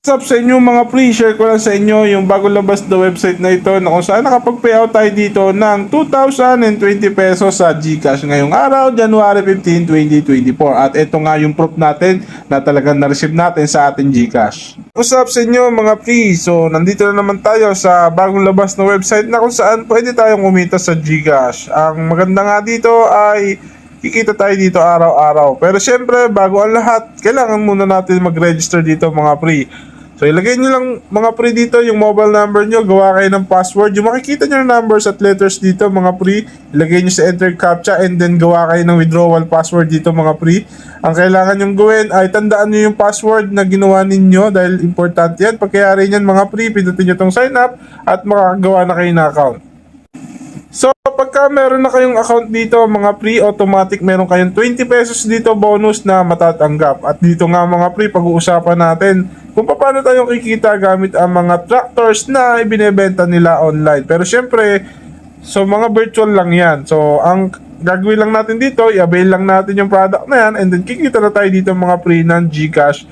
What's up sa inyo mga pre, share ko lang sa inyo yung bago labas na website na ito na kung saan nakapag-payout tayo dito ng 2,020 pesos sa GCash ngayong araw, January 15, 2024. At ito nga yung proof natin na talagang na-receive natin sa ating GCash. What's up sa inyo mga pre, so nandito na naman tayo sa bagong labas na website na kung saan pwede tayong kumita sa GCash. Ang maganda nga dito ay kikita tayo dito araw-araw. Pero syempre, bago ang lahat, kailangan muna natin mag-register dito mga pre. So ilagay nyo lang mga pre dito yung mobile number nyo, gawa kayo ng password. Yung makikita nyo ng numbers at letters dito mga pre, ilagay nyo sa enter captcha and then gawa kayo ng withdrawal password dito mga pre. Ang kailangan nyo gawin ay tandaan nyo yung password na ginawa ninyo dahil importante yan. Pagkayari nyan mga pre, pindutin nyo tong sign up at makakagawa na kayo na account. So, pagka meron na kayong account dito, mga pre, automatic meron kayong 20 pesos dito bonus na matatanggap. At dito nga mga pre, pag-uusapan natin kung paano tayong kikita gamit ang mga tractors na ibinebenta nila online. Pero syempre, so mga virtual lang yan. So, ang gagawin lang natin dito, i-avail lang natin yung product na yan and then kikita na tayo dito mga pre ng GCash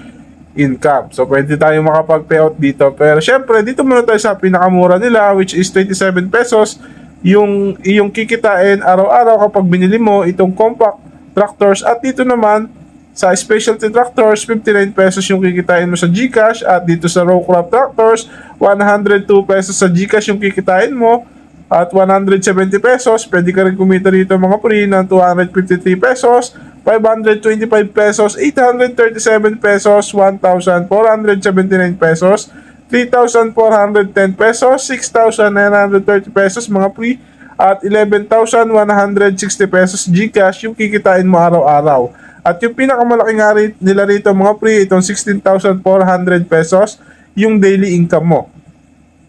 income. So, pwede tayo makapag-payout dito. Pero syempre, dito muna tayo sa pinakamura nila which is 27 pesos. Yung iyong kikitain araw-araw kapag binili mo itong compact tractors at dito naman sa specialty tractors 59 pesos yung kikitain mo sa GCash at dito sa row crop tractors 102 pesos sa GCash yung kikitain mo at 170 pesos pwede ka rin kumita rito mga pre ng 253 pesos 525 pesos 837 pesos 1,479 pesos 3,410 pesos, 6,930 pesos mga pre, at 11,160 pesos GCash yung kikitain mo araw-araw. At yung pinakamalaki nga nila rito mga pre, itong 16,400 pesos yung daily income mo.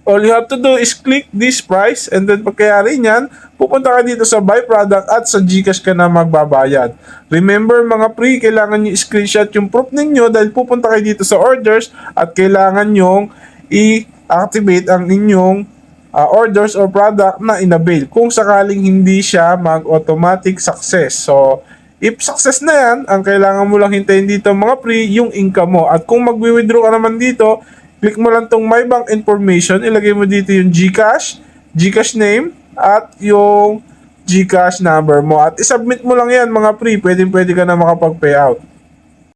All you have to do is click this price and then pagkayari niyan, pupunta ka dito sa buy product at sa GCash ka na magbabayad. Remember mga pre, kailangan nyo screenshot yung proof ninyo dahil pupunta kayo dito sa orders at kailangan nyong i-activate ang inyong orders or product na inabail kung sakaling hindi siya mag-automatic success. So, if success na yan, ang kailangan mo lang hintayin dito mga pre, yung income mo. At kung mag-withdraw ka naman dito, click mo lang tong my bank information, ilagay mo dito yung GCash, GCash name, at yung GCash number mo. At isubmit mo lang yan mga pre, pwede ka na makapag-payout.